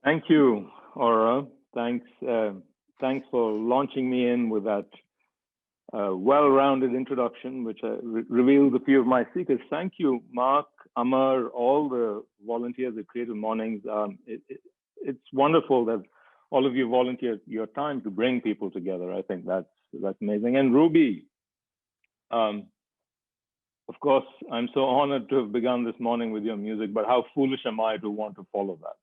Thank you, Aura. Thanks for launching me in with that well-rounded introduction, which reveals a few of my secrets. Thank you, Mark, Amar, all the volunteers at Creative Mornings. It's wonderful that all of you volunteered your time to bring people together. I think that's amazing. And Ruby, of course, I'm so honored to have begun this morning with your music, but how foolish am I to want to follow that?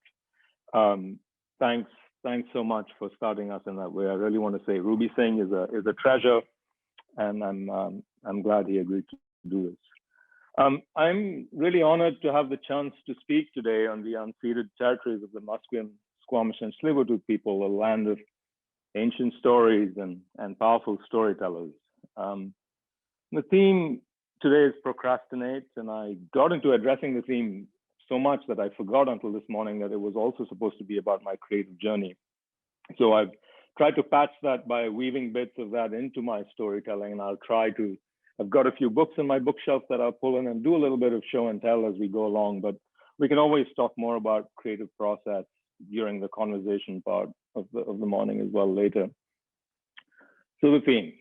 Thanks so much for starting us in that way. I really want to say Ruby Singh is a treasure, and I'm glad he agreed to do this. I'm really honored to have the chance to speak today on the unceded territories of the Musqueam, Squamish, and Tsleil-Waututh people, a land of ancient stories and powerful storytellers. The theme today is procrastinate, and I got into addressing the theme so much that I forgot until this morning that it was also supposed to be about my creative journey. So I've tried to patch that by weaving bits of that into my storytelling, and I've got a few books in my bookshelf that I'll pull in and do a little bit of show and tell as we go along, but we can always talk more about creative process during the conversation part of the morning as well later. So the theme,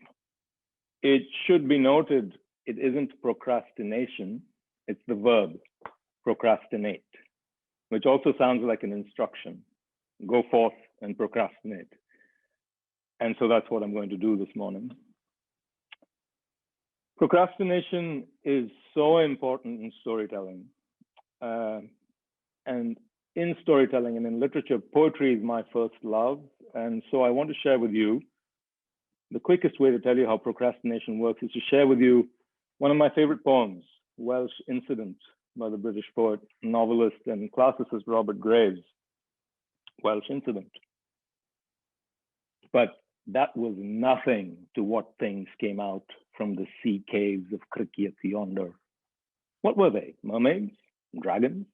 it should be noted, it isn't procrastination, it's the verb procrastinate, which also sounds like an instruction. Go forth and procrastinate. And so that's what I'm going to do this morning. Procrastination is so important in storytelling. And in storytelling and in literature, poetry is my first love. And so I want to share with you, the quickest way to tell you how procrastination works is to share with you one of my favorite poems, Welsh Incident, by the British poet, novelist, and classicist Robert Graves. Welsh Incident. But that was nothing to what things came out from the sea caves of Crickets yonder. What were they? Mermaids? Dragons?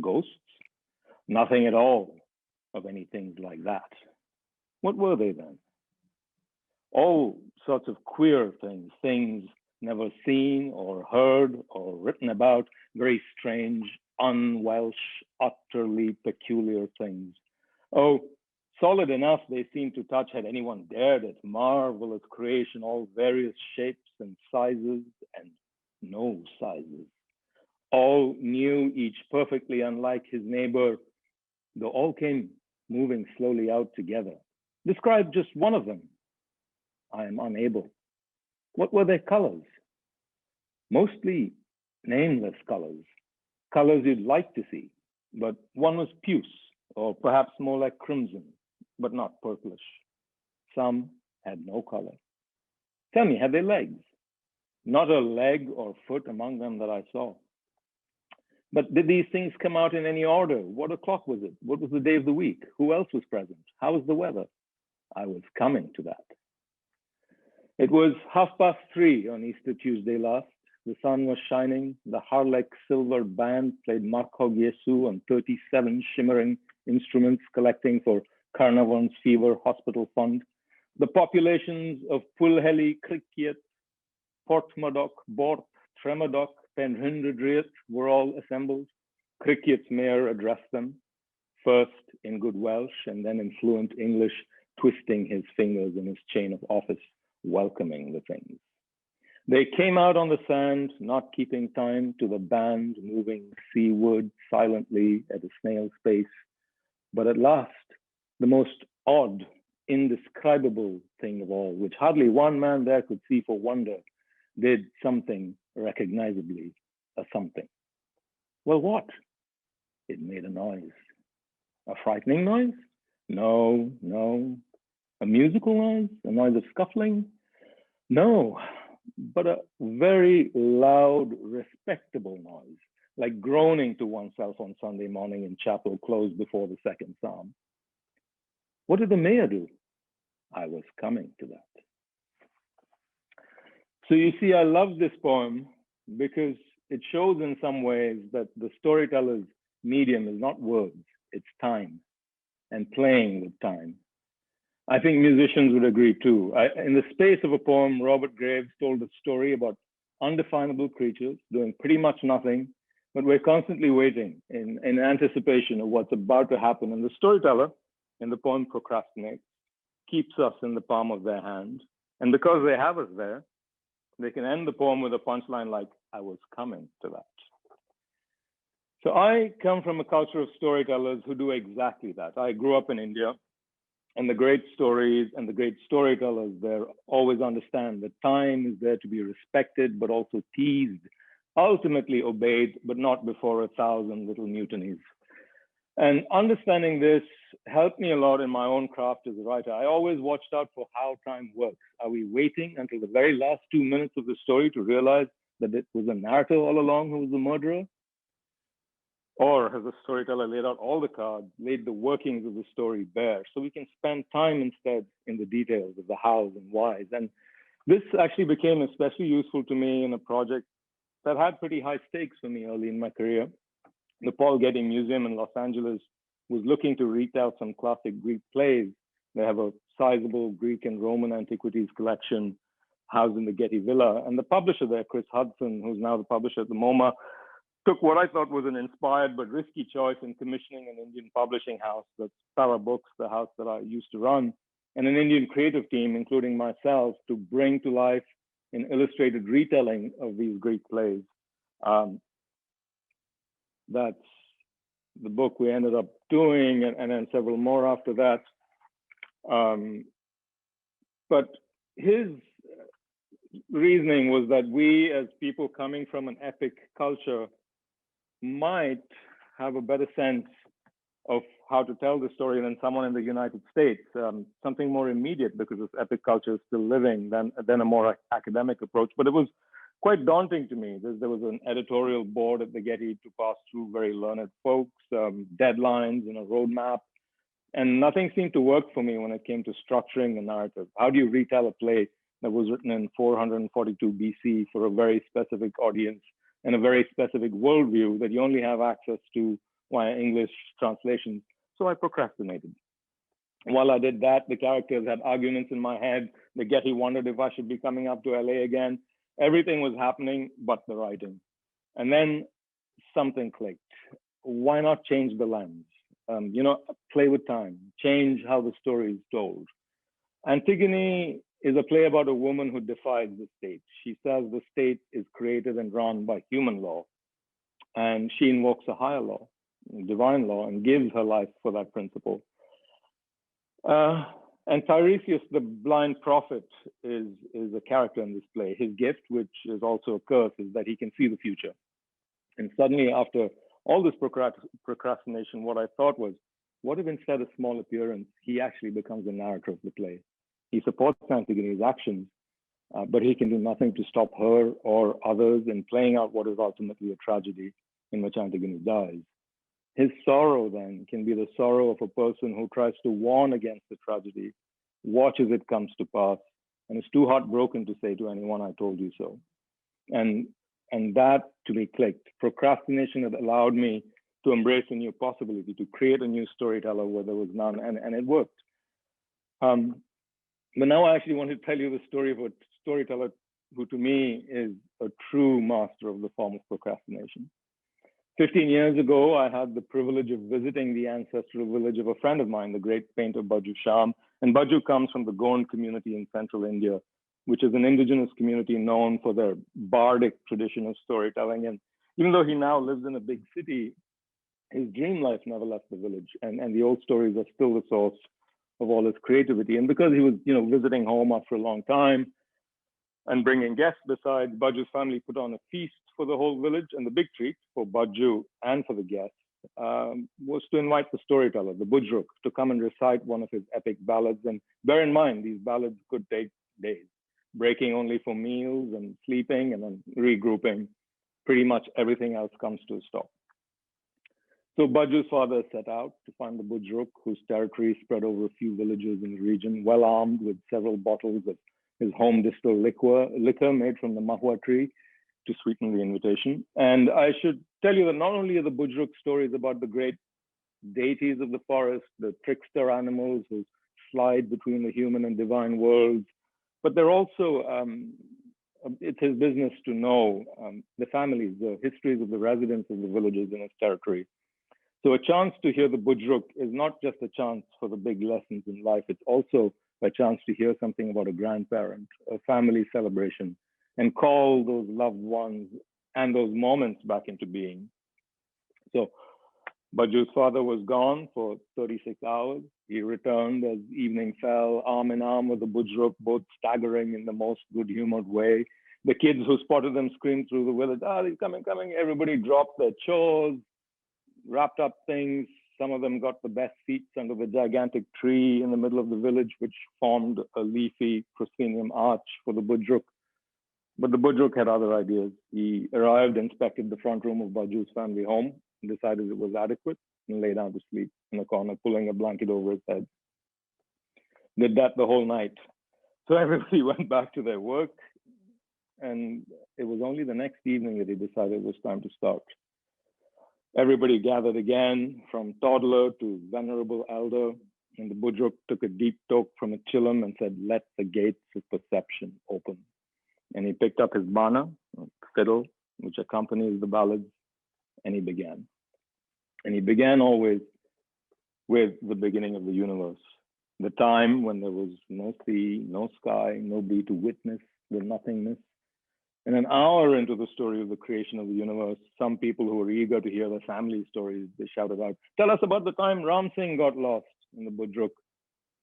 Ghosts? Nothing at all of any things like that. What were they then? All sorts of queer things never seen or heard or written about, very strange, un-Welsh, utterly peculiar things. Oh, solid enough they seemed to touch had anyone dared it, marvelous creation, all various shapes and sizes and no sizes. All new, each perfectly unlike his neighbor, though all came moving slowly out together. Describe just one of them. I am unable. What were their colors? Mostly nameless colors, colors you'd like to see, but one was puce, or perhaps more like crimson, but not purplish. Some had no color. Tell me, had they legs? Not a leg or foot among them that I saw. But did these things come out in any order? What o'clock was it? What was the day of the week? Who else was present? How was the weather? I was coming to that. It was 3:30 on Easter Tuesday last. The sun was shining. The Harlech Silver Band played Markhog Yesu on 37 shimmering instruments collecting for Carnarvon's Fever Hospital Fund. The populations of Pulheli, Cricket, Portmadoc, Bort, Tremadoc, Penrhynderdraeth were all assembled. Cricket's mayor addressed them, first in good Welsh and then in fluent English, twisting his fingers in his chain of office, welcoming the things. They came out on the sand, not keeping time to the band, moving seaward silently at a snail's pace. But at last, the most odd, indescribable thing of all, which hardly one man there could see for wonder, did something recognizably a something. Well, what? It made a noise. A frightening noise? No. A musical noise? A noise of scuffling? No, but a very loud, respectable noise, like groaning to oneself on Sunday morning in chapel closed before the second psalm. What did the mayor do? I was coming to that. So you see, I love this poem because it shows in some ways that the storyteller's medium is not words, it's time and playing with time. I think musicians would agree too. In the space of a poem, Robert Graves told a story about undefinable creatures doing pretty much nothing, but we're constantly waiting in anticipation of what's about to happen. And the storyteller in the poem Procrastinate keeps us in the palm of their hand. And because they have us there, they can end the poem with a punchline like, I was coming to that. So I come from a culture of storytellers who do exactly that. I grew up in India, and the great stories and the great storytellers there always understand that time is there to be respected, but also teased, ultimately obeyed, but not before 1,000 little mutinies. And understanding this helped me a lot in my own craft as a writer. I always watched out for how time works. Are we waiting until the very last 2 minutes of the story to realize that it was a narrator all along who was the murderer? Or has the storyteller laid out all the cards, laid the workings of the story bare, so we can spend time instead in the details of the hows and whys? And this actually became especially useful to me in a project that had pretty high stakes for me early in my career. The Paul Getty Museum in Los Angeles was looking to retell some classic Greek plays. They have a sizable Greek and Roman antiquities collection housed in the Getty Villa. And the publisher there, Chris Hudson, who's now the publisher at the MoMA, took what I thought was an inspired but risky choice in commissioning an Indian publishing house, that's Tara Books, the house that I used to run, and an Indian creative team, including myself, to bring to life an illustrated retelling of these Greek plays. That's the book we ended up doing, and then several more after that. But his reasoning was that we, as people coming from an epic culture, might have a better sense of how to tell the story than someone in the United States, something more immediate because this epic culture is still living than a more academic approach. But it was quite daunting to me. There was an editorial board at the Getty to pass through very learned folks, deadlines and a roadmap, and nothing seemed to work for me when it came to structuring a narrative. How do you retell a play that was written in 442 BC for a very specific audience and a very specific worldview that you only have access to via English translations? So I procrastinated. While I did that, the characters had arguments in my head. The Getty wondered if I should be coming up to LA again. Everything was happening but the writing. And then something clicked. Why not change the lens? Play with time, change how the story is told. Antigone is a play about a woman who defies the state. She says the state is created and run by human law, and she invokes a higher law, divine law, and gives her life for that principle. And Tiresias, the blind prophet, is a character in this play. His gift, which is also a curse, is that he can see the future. And suddenly, after all this procrastination, what I thought was, what if instead of small appearance, he actually becomes the narrator of the play? He supports Antigone's actions, but he can do nothing to stop her or others in playing out what is ultimately a tragedy in which Antigone dies. His sorrow then can be the sorrow of a person who tries to warn against the tragedy, watches it comes to pass, and is too heartbroken to say to anyone, I told you so. And that to me clicked. Procrastination had allowed me to embrace a new possibility, to create a new storyteller where there was none, and it worked. But now I actually want to tell you the story of a storyteller who to me is a true master of the form of procrastination. 15 years ago, I had the privilege of visiting the ancestral village of a friend of mine, the great painter Baju Shyam. And Baju comes from the Gond community in central India, which is an indigenous community known for their bardic tradition of storytelling. And even though he now lives in a big city, his dream life never left the village. And the old stories are still the source of all his creativity. And because he was, visiting home after a long time and bringing guests besides, Baju's family put on a feast for the whole village. And the big treat for Baju and for the guests was to invite the storyteller, the Bujruk, to come and recite one of his epic ballads. And bear in mind, these ballads could take days, breaking only for meals and sleeping and then regrouping. Pretty much everything else comes to a stop. So Baju's father set out to find the Bujruk, whose territory spread over a few villages in the region, well armed with several bottles of his home distilled liquor made from the mahua tree to sweeten the invitation. And I should tell you that not only are the Bujruk stories about the great deities of the forest, the trickster animals who slide between the human and divine worlds, but they're also it's his business to know the families, the histories of the residents of the villages in his territory. So a chance to hear the Bujruk is not just a chance for the big lessons in life, it's also a chance to hear something about a grandparent, a family celebration, and call those loved ones and those moments back into being. So Baju's father was gone for 36 hours. He returned as evening fell, arm in arm with the Bujruk, both staggering in the most good-humored way. The kids who spotted them screamed through the village, "Ah, he's coming, coming." Everybody dropped their chores, wrapped up things. Some of them got the best seats under the gigantic tree in the middle of the village, which formed a leafy proscenium arch for the Bujruk. But the Bujruk had other ideas. He arrived, inspected the front room of Baju's family home, decided it was adequate, and lay down to sleep in a corner, pulling a blanket over his head. Did that the whole night. So everybody went back to their work, and it was only the next evening that he decided it was time to start. Everybody gathered again, from toddler to venerable elder, and the Bujruk took a deep toke from a chillum and said, "Let the gates of perception open." And he picked up his bana, fiddle, which accompanies the ballads, and he began. And he began always with the beginning of the universe, the time when there was no sea, no sky, no bee to witness the nothingness. And an hour into the story of the creation of the universe, some people who were eager to hear their family stories, they shouted out, "Tell us about the time Ram Singh got lost." And the Bujruk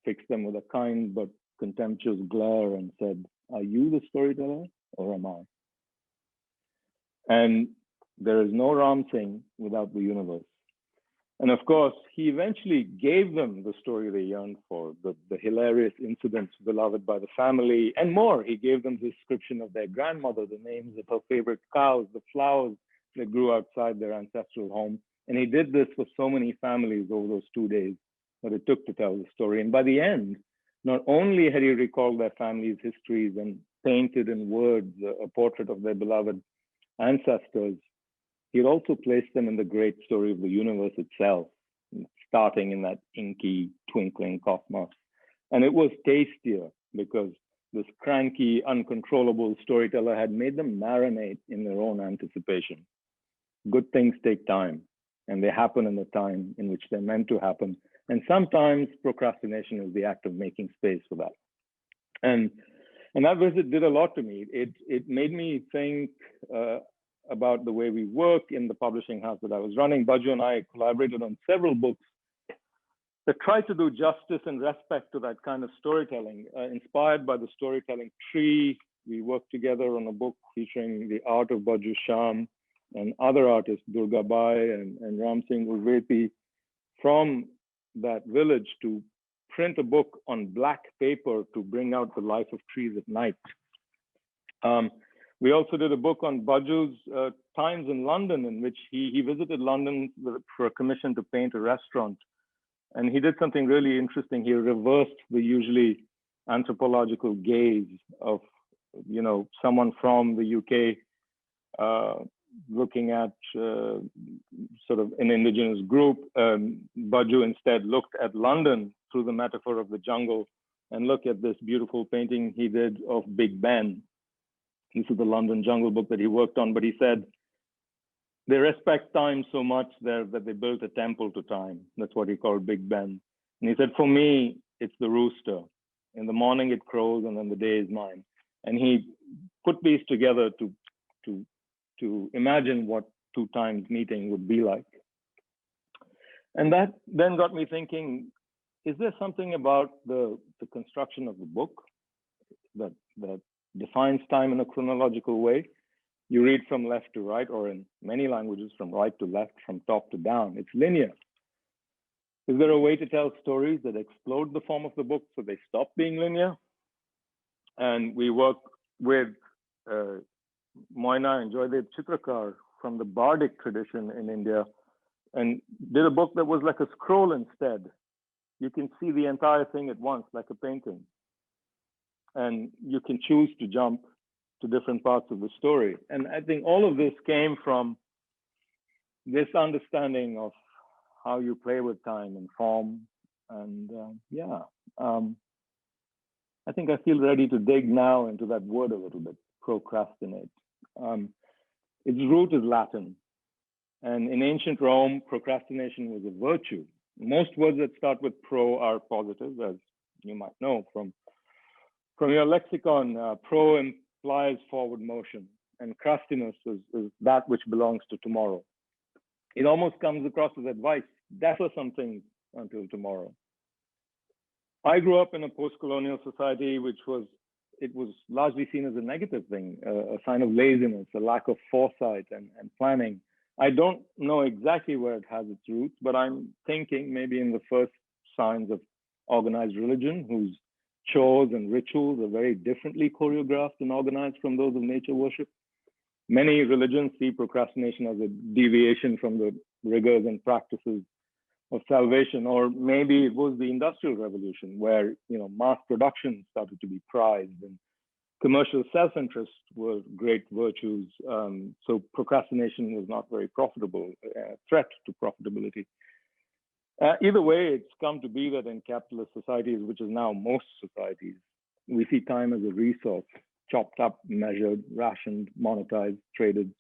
fixed them with a kind but contemptuous glare and said, "Are you the storyteller or am I?" And there is no Ram Singh without the universe. And of course, he eventually gave them the story they yearned for, the hilarious incidents beloved by the family, and more. He gave them the description of their grandmother, the names of her favorite cows, the flowers that grew outside their ancestral home. And he did this for so many families over those 2 days that it took to tell the story. And by the end, not only had he recalled their families' histories and painted in words a portrait of their beloved ancestors, he'd also placed them in the great story of the universe itself, starting in that inky, twinkling cosmos. And it was tastier because this cranky, uncontrollable storyteller had made them marinate in their own anticipation. Good things take time, and they happen in the time in which they're meant to happen. And sometimes procrastination is the act of making space for that. And that visit did a lot to me. It made me think about the way we work in the publishing house that I was running. Baju and I collaborated on several books that try to do justice and respect to that kind of storytelling. Inspired by the storytelling tree, we worked together on a book featuring the art of Baju Sham and other artists, Durga Bai and Ram Singh Urveti, from that village to print a book on black paper to bring out the life of trees at night. We also did a book on Baju's times in London, in which he visited London for a commission to paint a restaurant. And he did something really interesting. He reversed the usually anthropological gaze of, someone from the UK looking at sort of an indigenous group. Baju instead looked at London through the metaphor of the jungle, and look at this beautiful painting he did of Big Ben. This is the London Jungle Book that he worked on, but he said, they respect time so much there that they built a temple to time. That's what he called Big Ben. And he said, for me, it's the rooster. In the morning it crows and then the day is mine. And he put these together to imagine what two times meeting would be like. And that then got me thinking, is there something about the construction of the book that defines time in a chronological way? You read from left to right, or in many languages, from right to left, from top to down. It's linear. Is there a way to tell stories that explode the form of the book so they stop being linear? And we work with Moina and Joydev Chitrakar from the Bardic tradition in India, and did a book that was like a scroll instead. You can see the entire thing at once, like a painting. And you can choose to jump to different parts of the story. And I think all of this came from this understanding of how you play with time and form. And I think I feel ready to dig now into that word a little bit, procrastinate? Its root is Latin. And in ancient Rome, procrastination was a virtue. Most words that start with pro are positive, as you might know from your lexicon. Pro implies forward motion, and crustiness is that which belongs to tomorrow. It almost comes across as advice: defer some things until tomorrow. I grew up in a post-colonial society, which was largely seen as a negative thing, a sign of laziness, a lack of foresight and planning. I don't know exactly where it has its roots, but I'm thinking maybe in the first signs of organized religion, whose chores and rituals are very differently choreographed and organized from those of nature worship. Many religions see procrastination as a deviation from the rigors and practices of salvation, or maybe it was the Industrial Revolution, where mass production started to be prized and commercial self-interest were great virtues. So procrastination was not very profitable, a threat to profitability. Either way, it's come to be that in capitalist societies, which is now most societies, we see time as a resource, chopped up, measured, rationed, monetized, traded.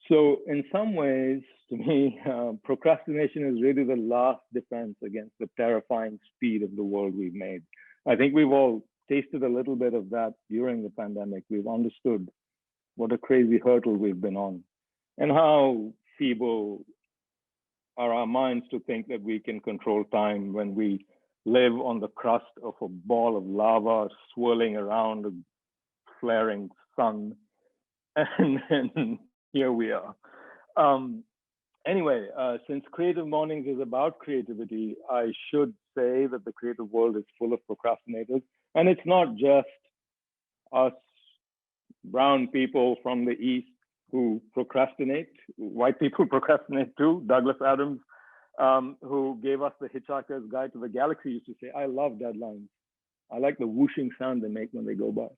So in some ways, to me, procrastination is really the last defense against the terrifying speed of the world we've made. I think we've all tasted a little bit of that during the pandemic. We've understood what a crazy hurdle we've been on, and how feeble are our minds to think that we can control time when we live on the crust of a ball of lava swirling around a flaring sun. And here we are. Anyway, since Creative Mornings is about creativity, I should say that the creative world is full of procrastinators. And it's not just us brown people from the East who procrastinate. White people procrastinate too. Douglas Adams, who gave us the Hitchhiker's Guide to the Galaxy, used to say, "I love deadlines. I like the whooshing sound they make when they go by."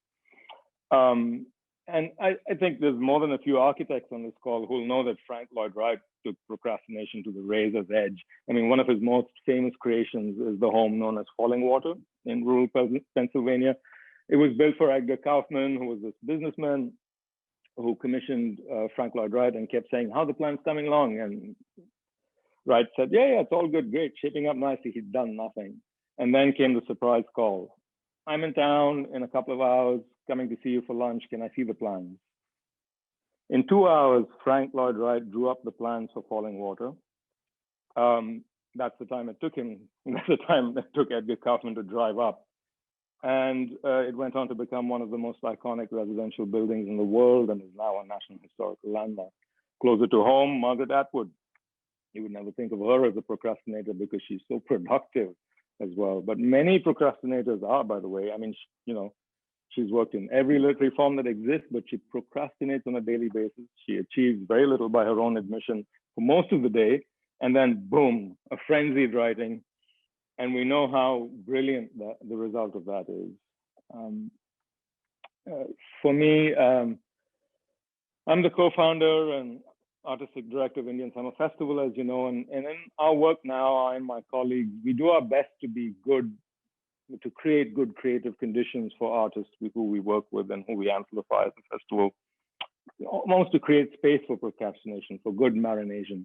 And I think there's more than a few architects on this call who'll know that Frank Lloyd Wright took procrastination to the razor's edge. I mean, one of his most famous creations is the home known as Fallingwater in rural Pennsylvania. It was built for Edgar Kaufman, who was this businessman who commissioned Frank Lloyd Wright and kept saying, "How the plan's coming along?" And Wright said, yeah, it's all good, great, shaping up nicely. He'd done nothing. And then came the surprise call. "I'm in town in a couple of hours, coming to see you for lunch. Can I see the plans?" In 2 hours, Frank Lloyd Wright drew up the plans for Fallingwater. That's the time it took him. That's the time it took Edgar Kaufman to drive up. And it went on to become one of the most iconic residential buildings in the world, and is now a National Historical Landmark. Closer to home, Margaret Atwood. You would never think of her as a procrastinator because she's so productive as well. But many procrastinators are, by the way. I mean, she's worked in every literary form that exists, but she procrastinates on a daily basis. She achieves very little by her own admission for most of the day. And then boom, a frenzied writing. And we know how brilliant the result of that is. For me, I'm the co-founder and artistic director of Indian Summer Festival, as you know, and in our work now, I and my colleagues, we do our best to be good, to create good creative conditions for artists who we work with and who we amplify at the festival, almost to create space for procrastination, for good marination.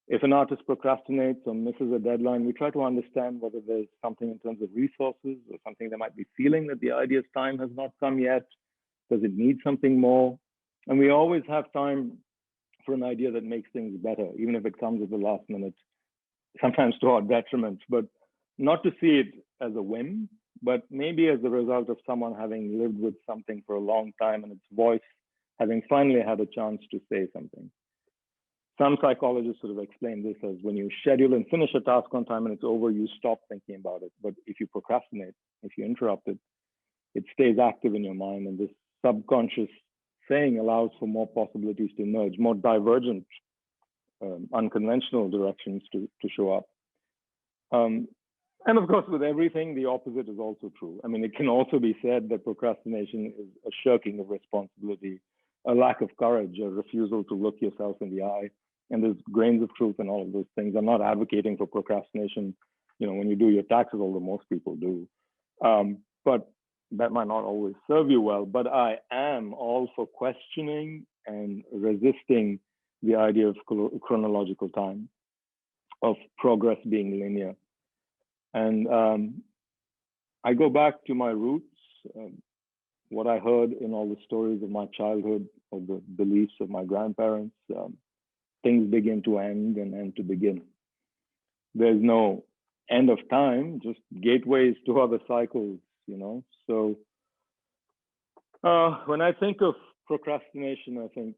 If an artist procrastinates or misses a deadline, we try to understand whether there's something in terms of resources or something they might be feeling that the idea's time has not come yet. Does it need something more? And we always have time for an idea that makes things better, even if it comes at the last minute, sometimes to our detriment, but not to see it as a whim, but maybe as a result of someone having lived with something for a long time and its voice having finally had a chance to say something. Some psychologists sort of explain this as when you schedule and finish a task on time and it's over, you stop thinking about it. But if you procrastinate, if you interrupt it, it stays active in your mind, and this subconscious saying allows for more possibilities to emerge, more divergent, unconventional directions to show up. And of course, with everything, the opposite is also true. I mean, it can also be said that procrastination is a shirking of responsibility, a lack of courage, a refusal to look yourself in the eye. And there's grains of truth in all of those things. I'm not advocating for procrastination, when you do your taxes, although most people do. But that might not always serve you well, but I am all for questioning and resisting the idea of chronological time, of progress being linear. And I go back to my roots, what I heard in all the stories of my childhood, of the beliefs of my grandparents. Things begin to end and end to begin. There's no end of time, just gateways to other cycles, you know? So when I think of procrastination, I think,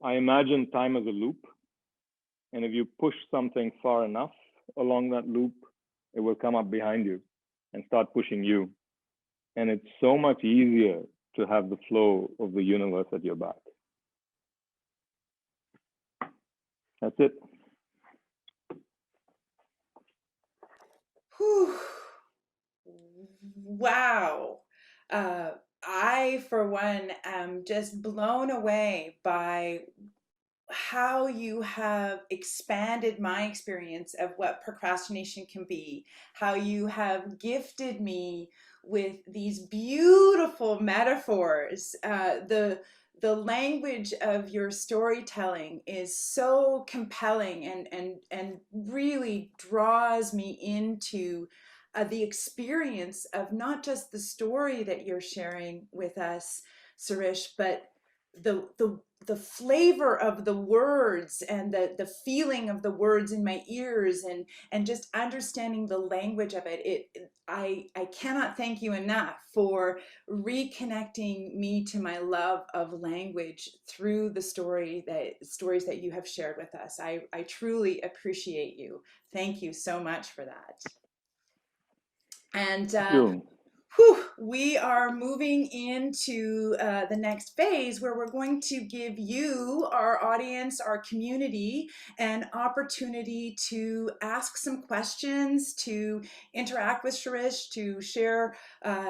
I imagine time as a loop. And if you push something far enough along that loop, it will come up behind you and start pushing you. And it's so much easier to have the flow of the universe at your back. That's it. Whew. Wow. I, for one, am just blown away by how you have expanded my experience of what procrastination can be, how you have gifted me with these beautiful metaphors. The language of your storytelling is so compelling and really draws me into the experience of not just the story that you're sharing with us, Sirish, but the flavor of the words and the feeling of the words in my ears and just understanding the language of it. I cannot thank you enough for reconnecting me to my love of language through the stories that you have shared with us. I truly appreciate you. Thank you so much for that. And Thank you. we are moving into the next phase where we're going to give you, our audience, our community, an opportunity to ask some questions, to interact with Sirish, to share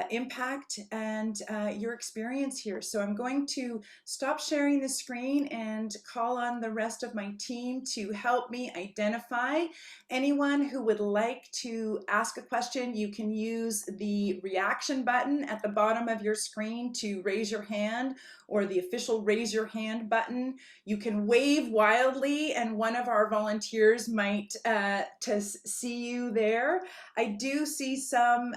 impact and your experience here. So I'm going to stop sharing the screen and call on the rest of my team to help me identify anyone who would like to ask a question. You can use the reaction button at the bottom of your screen to raise your hand, or the official raise your hand button. You can wave wildly and one of our volunteers might to see you there. I do see some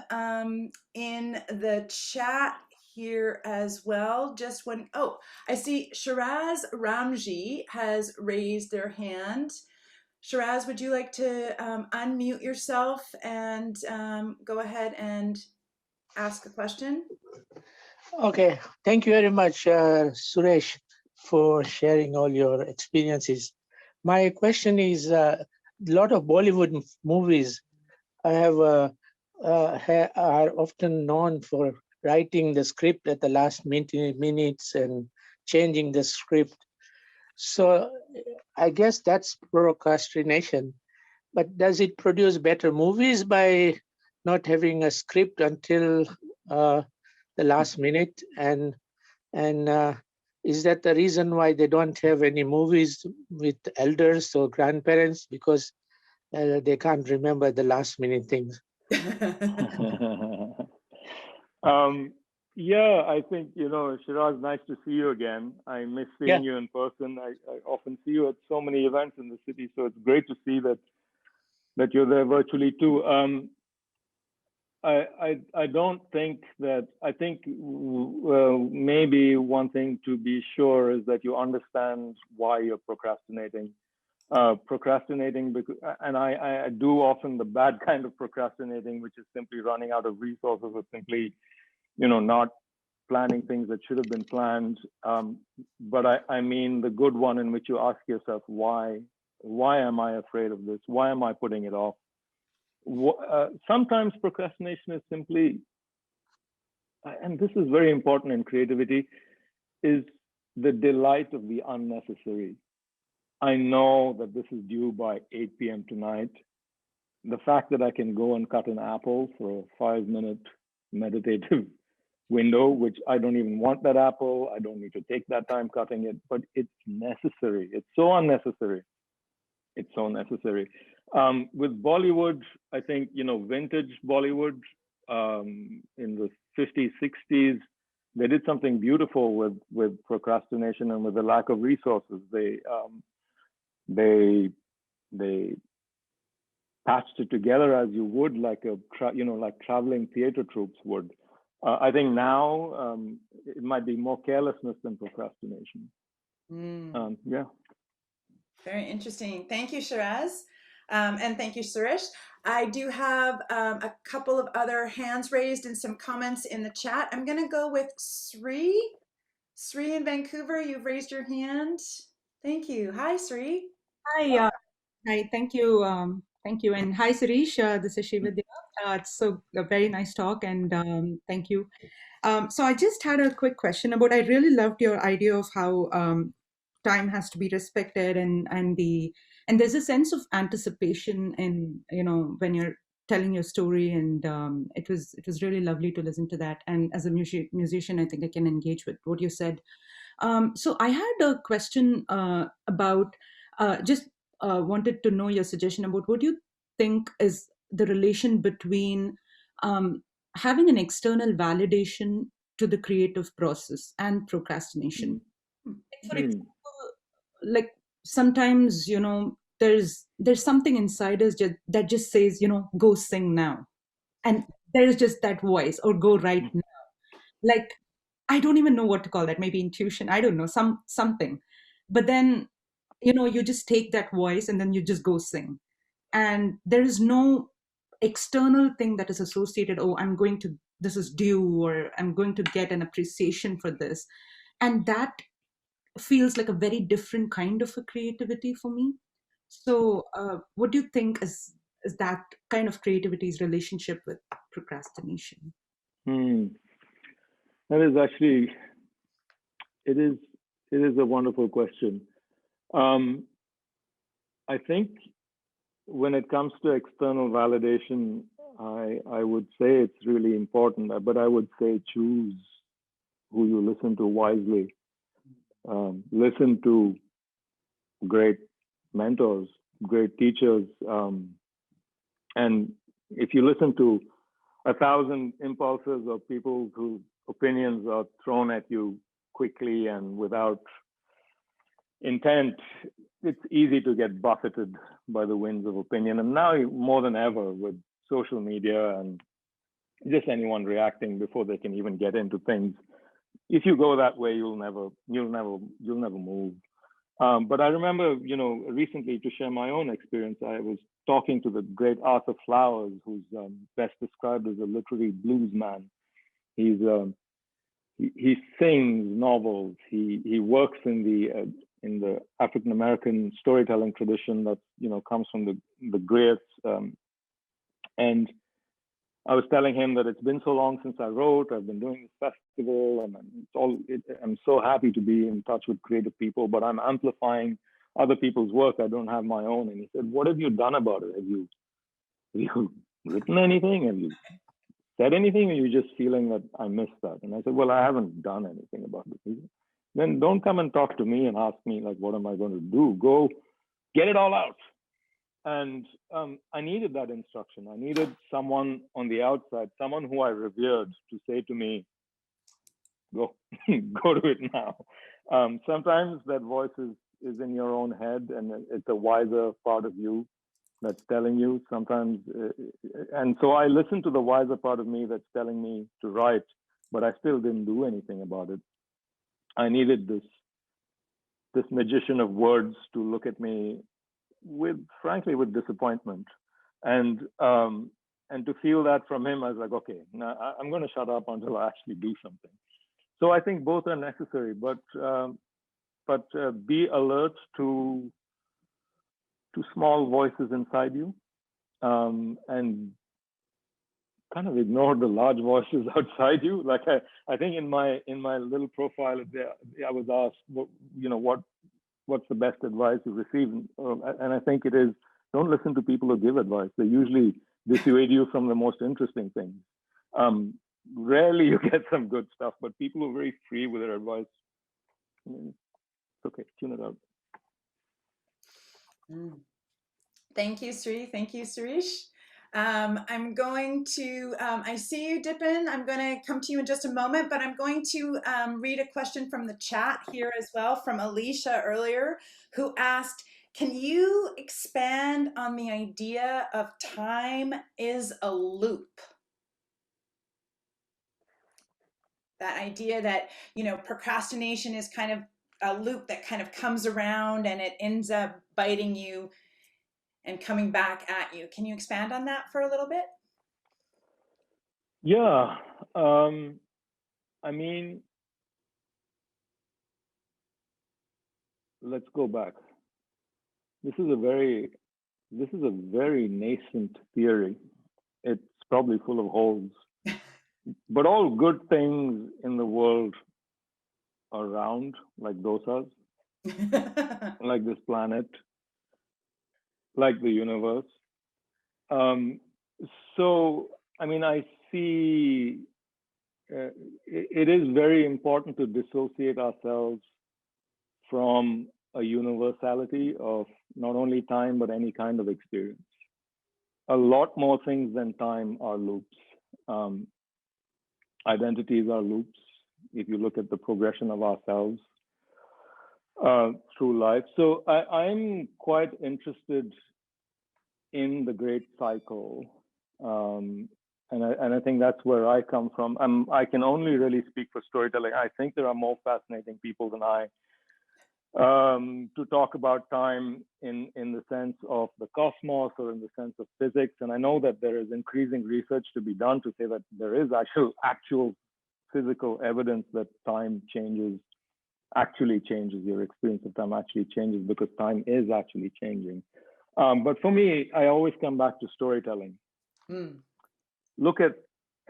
in the chat here as well. Just when, oh, I see Shiraz Ramji has raised their hand. Shiraz, would you like to unmute yourself and go ahead and ask a question? Okay, thank you very much, Suresh, for sharing all your experiences. My question is, a lot of Bollywood movies are often known for writing the script at the last minutes and changing the script. So I guess that's procrastination. But does it produce better movies by not having a script until the last minute? And is that the reason why they don't have any movies with elders or grandparents, because they can't remember the last minute things? Yeah, I think, Shiraz, nice to see you again. I miss seeing you in person. I often see you at so many events in the city, so it's great to see that you're there virtually too. I don't think that, I think maybe one thing to be sure is that you understand why you're procrastinating. Because, and I do often the bad kind of procrastinating, which is simply running out of resources or simply, not planning things that should have been planned. But I mean the good one in which you ask yourself, why am I afraid of this? Why am I putting it off? Sometimes procrastination is simply, and this is very important in creativity, is the delight of the unnecessary. I know that this is due by 8 p.m. tonight. The fact that I can go and cut an apple for a 5-minute meditative window, which I don't even want that apple, I don't need to take that time cutting it, but it's necessary. It's so unnecessary. It's so necessary. With Bollywood, I think, vintage Bollywood in the 50s, 60s, they did something beautiful with procrastination and with the lack of resources. They patched it together as you would like like traveling theater troops would. I think now it might be more carelessness than procrastination. Yeah. Very interesting. Thank you, Shiraz. And thank you, Sirish. I do have a couple of other hands raised and some comments in the chat. I'm going to go with Sri. Sri in Vancouver, you've raised your hand. Thank you. Hi, Sri. Hi, hi, thank you. Thank you. And hi, Sirish. This is Shividya. It's a very nice talk, and thank you. So I just had a quick question about, I really loved your idea of how time has to be respected, and there's a sense of anticipation in, when you're telling your story, and it was really lovely to listen to that. And as a musician, I think I can engage with what you said. So I had a question about just wanted to know your suggestion about what you think is the relation between having an external validation to the creative process and procrastination. For example, like sometimes, there's something inside us that just says, go sing now. And there's just that voice, or go right now. Like, I don't even know what to call that. Maybe intuition. I don't know, something. But then, you just take that voice and then you just go sing. And there is no external thing that is associated. Oh, this is due, or I'm going to get an appreciation for this. And that feels like a very different kind of a creativity for me. So what do you think is that kind of creativity's relationship with procrastination? That is actually, it is a wonderful question. I think when it comes to external validation, I would say it's really important, but I would say choose who you listen to wisely. Listen to great mentors, great teachers. And if you listen to 1,000 impulses or people whose opinions are thrown at you quickly and without intent, it's easy to get buffeted by the winds of opinion. And now more than ever, with social media and just anyone reacting before they can even get into things, if you go that way, you'll never move. But I remember, recently, to share my own experience, I was talking to the great Arthur Flowers, who's best described as a literary blues man. He sings novels. He works in the African American storytelling tradition that comes from the greats. And I was telling him that it's been so long since I wrote. I've been doing this festival, and I'm so happy to be in touch with creative people, but I'm amplifying other people's work. I don't have my own. And he said, "What have you done about it? Have you written anything? Have you said anything? Or are you just feeling that I missed that?" And I said, "Well, I haven't done anything about it." He said, "Then don't come and talk to me and ask me, like, what am I going to do? Go get it all out." And I needed that instruction. I needed someone on the outside, someone who I revered, to say to me, "Go, go do it now." Sometimes that voice is in your own head, and it's a wiser part of you that's telling you. Sometimes, and so I listened to the wiser part of me that's telling me to write, but I still didn't do anything about it. I needed this magician of words to look at me frankly with disappointment, and to feel that from him. I was like, okay, now I'm going to shut up until I actually do something. So I think both are necessary, but be alert to small voices inside you, and kind of ignore the large voices outside you. Like I think in my little profile there, I was asked, what's the best advice you receive? And I think it is, don't listen to people who give advice. They usually dissuade you from the most interesting things. Rarely you get some good stuff, but people who are very free with their advice, it's okay, tune it out. Thank you, Sri. Thank you, Sirish. I'm going to, I see you, Dipin. I'm going to come to you in just a moment, but I'm going to read a question from the chat here as well from Alicia earlier, who asked, can you expand on the idea of time is a loop? That idea that, you know, procrastination is kind of a loop that kind of comes around and it ends up biting you and coming back at you. Can you expand on that for a little bit? Yeah. I mean, let's go back. This is a very nascent theory. It's probably full of holes. But all good things in the world are round, like dosas, like this planet, like the universe. So, I mean, I see it is very important to dissociate ourselves from a universality of not only time, but any kind of experience. A lot more things than time are loops. Identities are loops. If you look at the progression of ourselves through life. So I'm quite interested in the great cycle. And I think that's where I come from. I can only really speak for storytelling. I think there are more fascinating people than I to talk about time in the sense of the cosmos or in the sense of physics. And I know that there is increasing research to be done to say that there is actual physical evidence that time actually changes, your experience of time actually changes because time is actually changing. But for me, I always come back to storytelling. Look at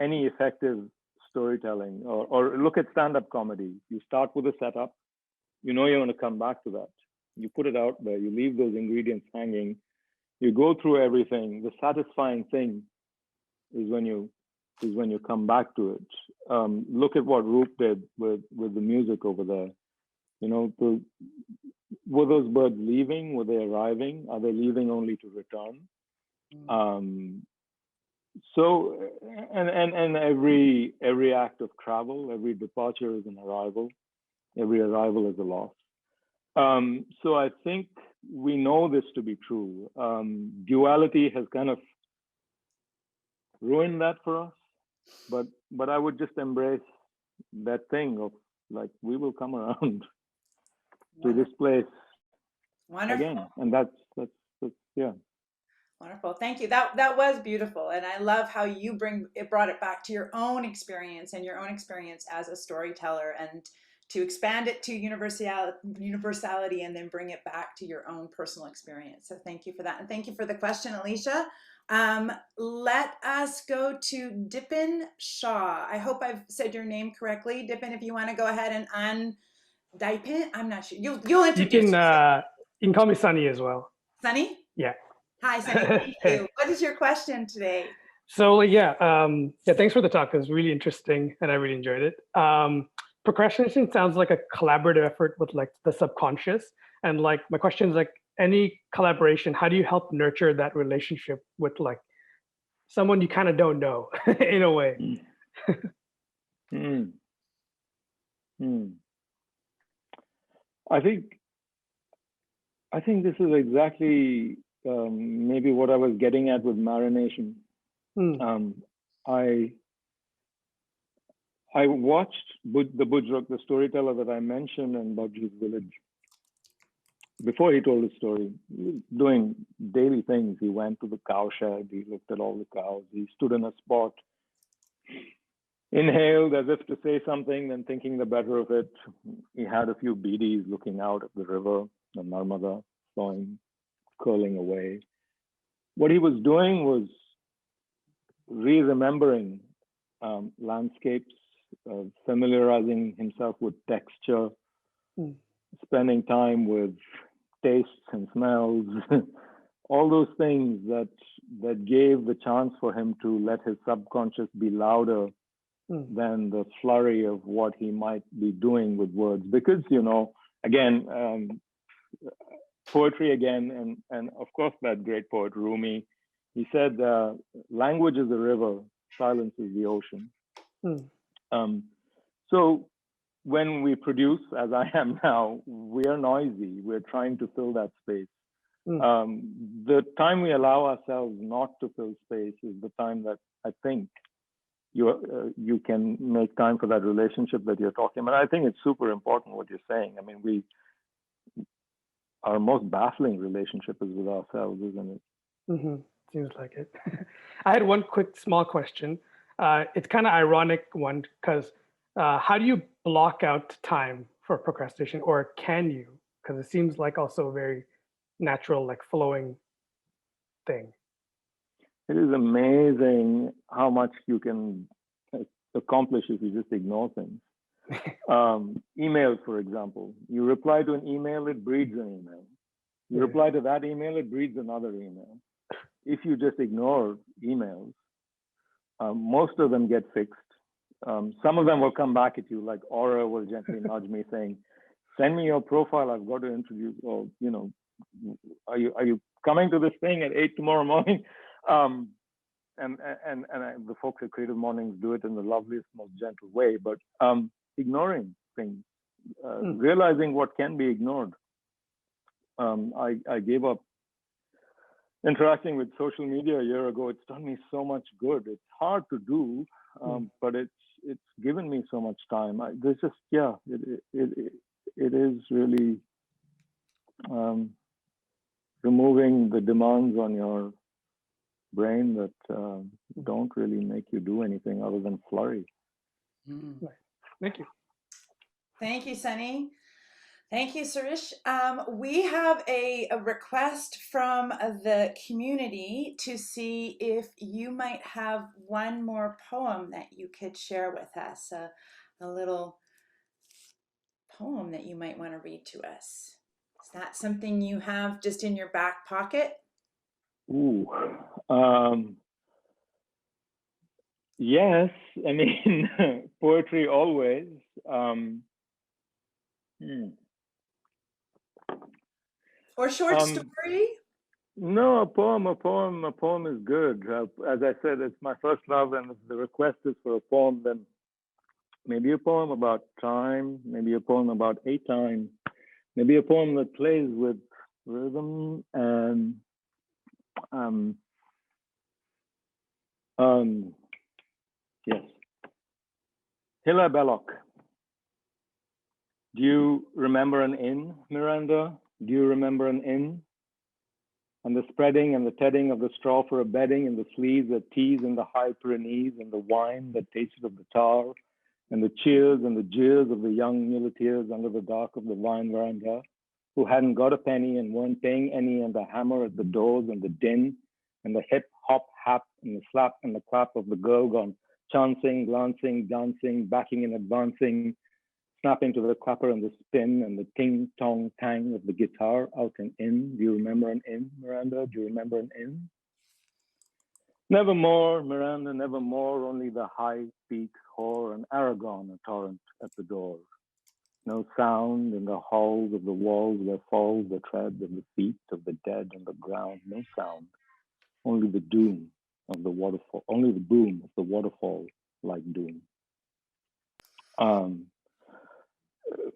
any effective storytelling or look at stand-up comedy. You start with a setup. You know you're going to come back to that. You put it out there. You leave those ingredients hanging. You go through everything. The satisfying thing is when you come back to it. Look at what Roop did with the music over there. You know, were those birds leaving? Were they arriving? Are they leaving only to return? So, and every act of travel, every departure is an arrival. Every arrival is a loss. So I think we know this to be true. Duality has kind of ruined that for us, but I would just embrace that thing of like, we will come around to this place again. And that's yeah. Wonderful. Thank you. That was beautiful. And I love how you brought it back to your own experience and your own experience as a storyteller, and to expand it to universality and then bring it back to your own personal experience. So thank you for that. And thank you for the question, Alicia. Let us go to Dipin Shah. I hope I've said your name correctly. Dipin, if you want to go ahead and Dipin, I'm not sure. You'll introduce yourself. You can call me Sunny as well. Sunny? Yeah. Hi, Sunny. Thank you. What is your question today? So thanks for the talk. It was really interesting and I really enjoyed it. Procrastination sounds like a collaborative effort with like the subconscious. And like my question is like, any collaboration, how do you help nurture that relationship with like someone you kind of don't know in a way? I think this is exactly maybe what I was getting at with marination. I watched the Bujrak, the storyteller that I mentioned in Bajji's village. Before he told his story, he was doing daily things. He went to the cow shed, he looked at all the cows, he stood in a spot, inhaled as if to say something, then thinking the better of it. He had a few beedies looking out at the river, the Narmada flowing, curling away. What he was doing was re-remembering landscapes, familiarizing himself with texture, spending time with tastes and smells, all those things that gave the chance for him to let his subconscious be louder than the flurry of what he might be doing with words. Because, you know, again, poetry again, and of course that great poet Rumi, He said, language is the river, silence is the ocean. So when we produce, as I am now, we are noisy. We're trying to fill that space. The time we allow ourselves not to fill space is the time that I think you can make time for that relationship that you're talking about. I think it's super important what you're saying. I mean, our most baffling relationship is with ourselves, isn't it? Seems like it. I had one quick small question. It's kind of ironic one because how do you block out time for procrastination, or can you? Because it seems like also a very natural, like flowing thing. It is amazing how much you can accomplish if you just ignore things. Emails, for example. You reply to an email, it breeds an email. You reply to that email, it breeds another email. If you just ignore emails, most of them get fixed. Some of them will come back at you, like Aura will gently nudge me saying, send me your profile, I've got to introduce, or, you know, are you coming to this thing at 8 tomorrow morning? The folks at Creative Mornings do it in the loveliest, most gentle way, but ignoring things, realizing what can be ignored. I gave up interacting with social media a year ago. It's done me so much good. It's hard to do, but it's given me so much time. It is really removing the demands on your brain that don't really make you do anything other than flurry. Thank you. Thank you, Sunny. Thank you, Sirish. We have a request from the community to see if you might have one more poem that you could share with us, a little poem that you might want to read to us. Is that something you have just in your back pocket? Ooh, yes. I mean, poetry always. Or short story? No, a poem is good. As I said, it's my first love, and if the request is for a poem, then maybe a poem about time, maybe a poem about a time, maybe a poem that plays with rhythm and yes. Hilaire Belloc. Do you remember an inn, Miranda? Do you remember an inn? And the spreading and the tedding of the straw for a bedding, and the sleeves that tease in the high Pyrenees, and the wine that tasted of the tar, and the cheers and the jeers of the young muleteers under the dark of the vine veranda, who hadn't got a penny and weren't paying any, and the hammer at the doors and the din, and the hip, hop, hap, and the slap and the clap of the girl gone chancing, glancing, dancing, backing and advancing, snapping to the clapper and the spin, and the ting, tong, tang of the guitar out and in. Do you remember an inn, Miranda? Do you remember an inn? Nevermore, Miranda, nevermore, only the high peak whore and Aragon, a torrent at the door. No sound in the halls of the walls where falls the tread of the feet of the dead on the ground. No sound, only the doom of the waterfall, only the boom of the waterfall like doom.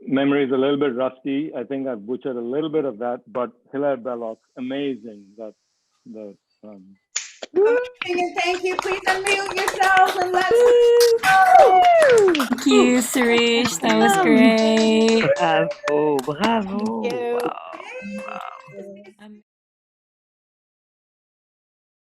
Memory is a little bit rusty. I think I've butchered a little bit of that, but Hilaire Belloc, amazing. Amazing, and thank you. Please unmute yourselves and let's go. Thank you, Sirish. That was great. Bravo, bravo. Thank you. Wow. Wow.